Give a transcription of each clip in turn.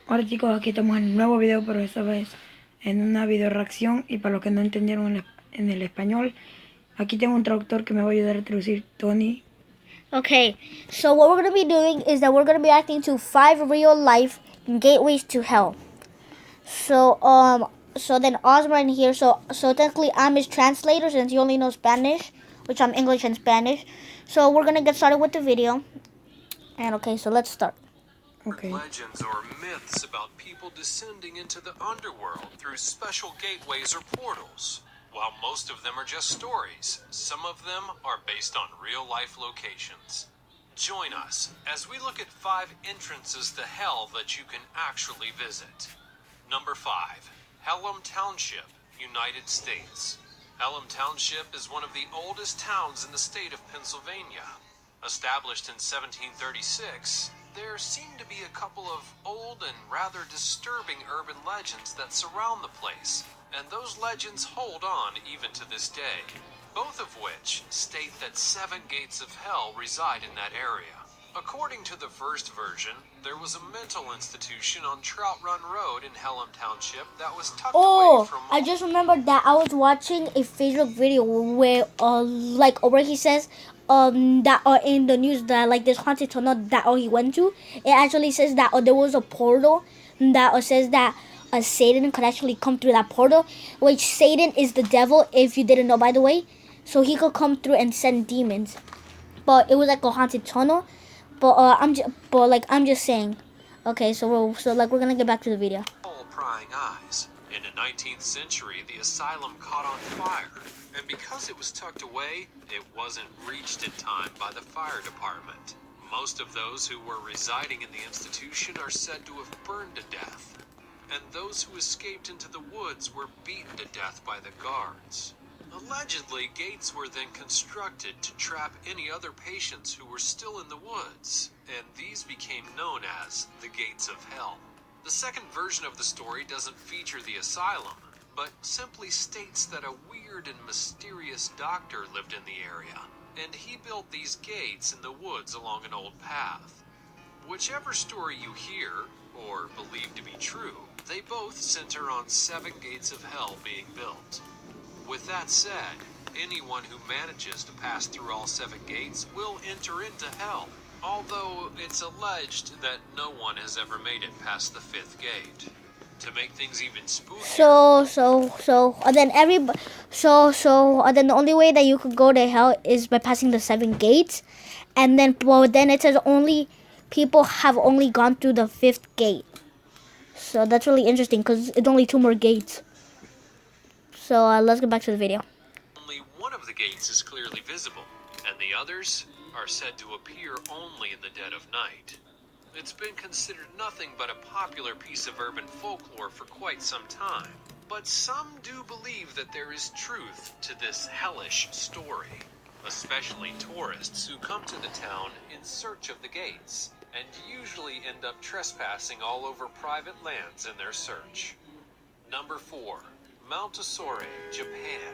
Hola chicos, aquí estamos en un nuevo video, pero esta vez en una video reacción. Y para los que no entendieron en el español, aquí tengo un traductor que me va a ayudar a traducir. Tony. Okay, so what we're going to be doing is that we're going to be reacting to 5 real life gateways to hell. So then Osborne here, so technically I'm his translator since he only knows Spanish, which I'm English and Spanish. So we're going to get started with the video. And okay, so let's start. Okay. Legends or myths about people descending into the underworld through special gateways or portals. While most of them are just stories, some of them are based on real-life locations. Join us as we look at 5 entrances to hell that you can actually visit. Number 5. Hellam Township, United States. Hellam Township is one of the oldest towns in the state of Pennsylvania. Established in 1736, there seem to be a couple of old and rather disturbing urban legends that surround the place, and those legends hold on even to this day, both of which state that 7 gates of hell reside in that area. According to the first version, there was a mental institution on Trout Run Road in Hellam Township that was tucked away from... I just remembered that I was watching a Facebook video where where he says that in the news that like this haunted tunnel that he went to, it actually says that there was a portal that says that Satan could actually come through that portal, which Satan is the devil, if you didn't know, by the way. So he could come through and send demons, but it was like a haunted tunnel. But I'm just saying. Okay, so we're gonna get back to the video. Prying eyes. In the 19th century, the asylum caught on fire, and because it was tucked away, it wasn't reached in time by the fire department. Most of those who were residing in the institution are said to have burned to death, and those who escaped into the woods were beaten to death by the guards. Allegedly, gates were then constructed to trap any other patients who were still in the woods, and these became known as the Gates of Hell. The second version of the story doesn't feature the asylum, but simply states that a weird and mysterious doctor lived in the area, and he built these gates in the woods along an old path. Whichever story you hear, or believe to be true, they both center on 7 gates of hell being built. With that said, anyone who manages to pass through all 7 gates will enter into hell, although it's alleged that no one has ever made it past the 5th gate. To make things even spookier... Then the only way that you could go to hell is by passing the 7 gates, and then then it says only people have only gone through the 5th gate. So that's really interesting because it's only 2 more gates. So let's get back to the video. Only one of the gates is clearly visible, and the others are said to appear only in the dead of night. It's been considered nothing but a popular piece of urban folklore for quite some time, but some do believe that there is truth to this hellish story, especially tourists who come to the town in search of the gates, and usually end up trespassing all over private lands in their search. Number 4. Mount Asore, Japan.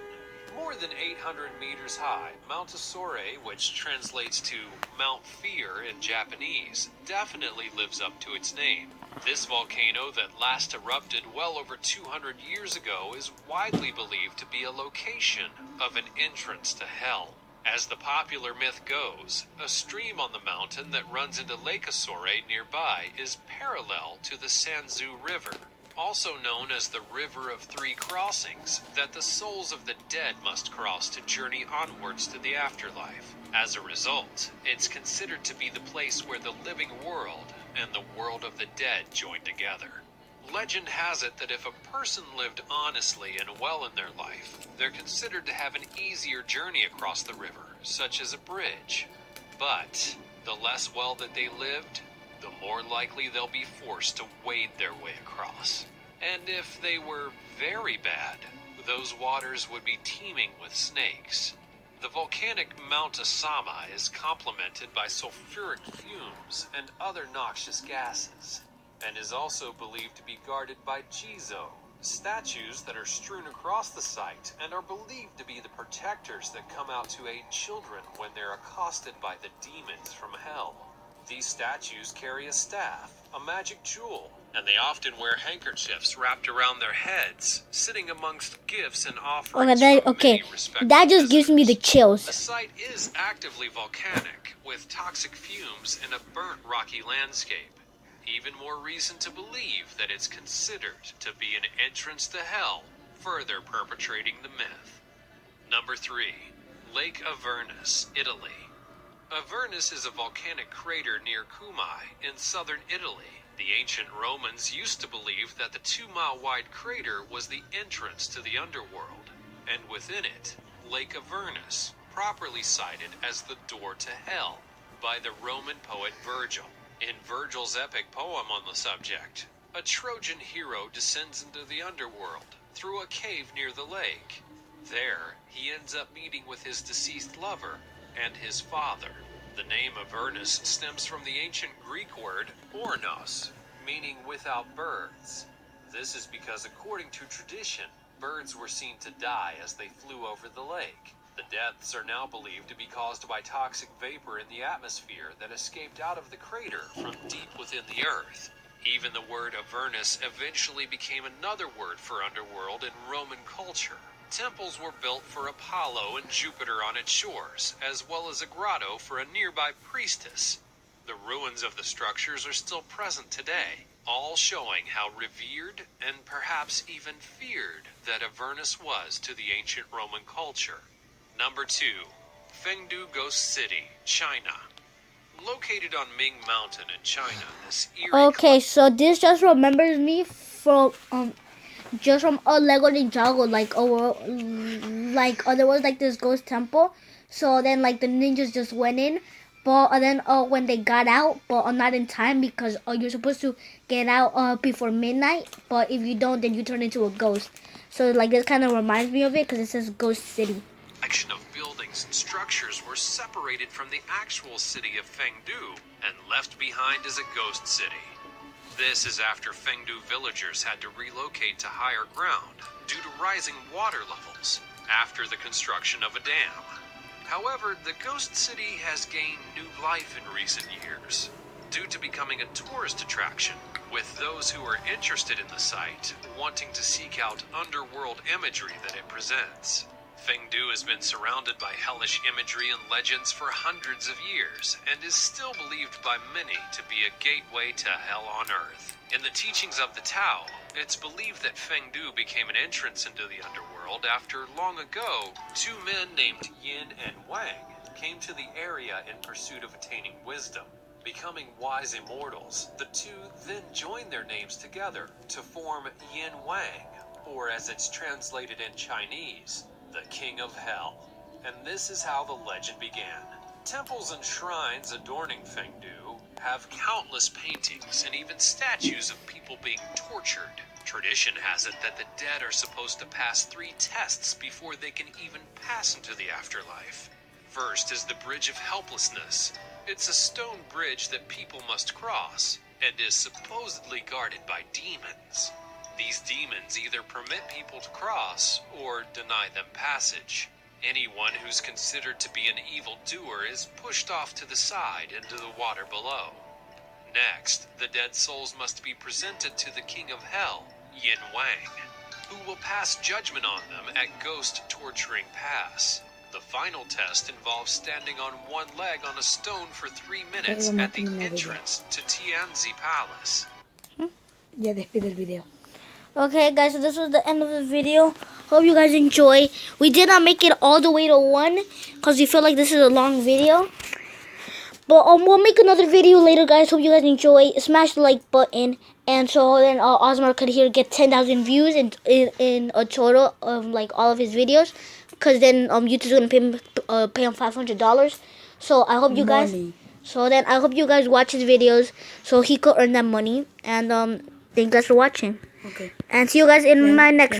More than 800 meters high, Mount Asore, which translates to Mount Fear in Japanese, definitely lives up to its name. This volcano that last erupted well over 200 years ago is widely believed to be a location of an entrance to hell. As the popular myth goes, a stream on the mountain that runs into Lake Asore nearby is parallel to the Sanzu River, also known as the River of 3 Crossings, that the souls of the dead must cross to journey onwards to the afterlife. As a result, it's considered to be the place where the living world and the world of the dead join together. Legend has it that if a person lived honestly and well in their life, they're considered to have an easier journey across the river, such as a bridge. But the less well that they lived, the more likely they'll be forced to wade their way across. And if they were very bad, those waters would be teeming with snakes. The volcanic Mount Asama is complemented by sulfuric fumes and other noxious gases, and is also believed to be guarded by Jizo, statues that are strewn across the site and are believed to be the protectors that come out to aid children when they're accosted by the demons from hell. These statues carry a staff, a magic jewel, and they often wear handkerchiefs wrapped around their heads, sitting amongst gifts and offerings from many respected that just gives me the visitors. chills. The site is actively volcanic, with toxic fumes and a burnt rocky landscape. Even more reason to believe that it's considered to be an entrance to hell, further perpetrating the myth. Number 3. Lake Avernus, Italy. Avernus is a volcanic crater near Cumae in southern Italy. The ancient Romans used to believe that the 2-mile-wide crater was the entrance to the underworld, and within it, Lake Avernus, properly cited as the door to hell by the Roman poet Virgil. In Virgil's epic poem on the subject, a Trojan hero descends into the underworld through a cave near the lake. There, he ends up meeting with his deceased lover and his father. The name Avernus stems from the ancient Greek word ornos, meaning without birds. This is because, according to tradition, birds were seen to die as they flew over the lake. The deaths are now believed to be caused by toxic vapor in the atmosphere that escaped out of the crater from deep within the earth. Even the word Avernus eventually became another word for underworld in Roman culture. Temples were built for Apollo and Jupiter on its shores, as well as a grotto for a nearby priestess. The ruins of the structures are still present today, all showing how revered and perhaps even feared that Avernus was to the ancient Roman culture. Number 2. Fengdu Ghost City, China. Located on Ming Mountain in China, this eerie... Okay, so this just remembers me from just from a Lego Ninjago, there was like this ghost temple. So then like the ninjas just went in, but then when they got out, but not in time, because you're supposed to get out before midnight. But if you don't, then you turn into a ghost. So like this kind of reminds me of it because it says Ghost City. Collection of buildings and structures were separated from the actual city of Fengdu and left behind as a ghost city. This is after Fengdu villagers had to relocate to higher ground due to rising water levels after the construction of a dam. However, the ghost city has gained new life in recent years due to becoming a tourist attraction, with those who are interested in the site wanting to seek out underworld imagery that it presents. Fengdu has been surrounded by hellish imagery and legends for hundreds of years, and is still believed by many to be a gateway to hell on earth. In the teachings of the Tao, it's believed that Fengdu became an entrance into the underworld after, long ago, 2 men named Yin and Wang came to the area in pursuit of attaining wisdom. Becoming wise immortals, the 2 then joined their names together to form Yin Wang, or as it's translated in Chinese, the King of Hell. And this is how the legend began. Temples and shrines adorning Fengdu have countless paintings and even statues of people being tortured. Tradition has it that the dead are supposed to pass 3 tests before they can even pass into the afterlife. First is the Bridge of Helplessness. It's a stone bridge that people must cross, and is supposedly guarded by demons. These demons either permit people to cross or deny them passage. Anyone who's considered to be an evildoer is pushed off to the side into the water below. Next, the dead souls must be presented to the King of Hell, Yin Wang, who will pass judgment on them at Ghost Torturing Pass. The final test involves standing on one leg on a stone for 3 minutes at the entrance to Tianzi Palace. Ya despide el video. Okay guys, so this was the end of the video. Hope you guys enjoy. We did not make it all the way to 1 because we feel like this is a long video. But we'll make another video later, guys. Hope you guys enjoy. Smash the like button, and so then Osmar could here get 10,000 views in a total of like all of his videos. Because then YouTube's gonna pay him $500. So I hope you guys. So then I hope you guys watch his videos so he could earn that money. And thank you guys for watching. Okay. And see you guys in my next.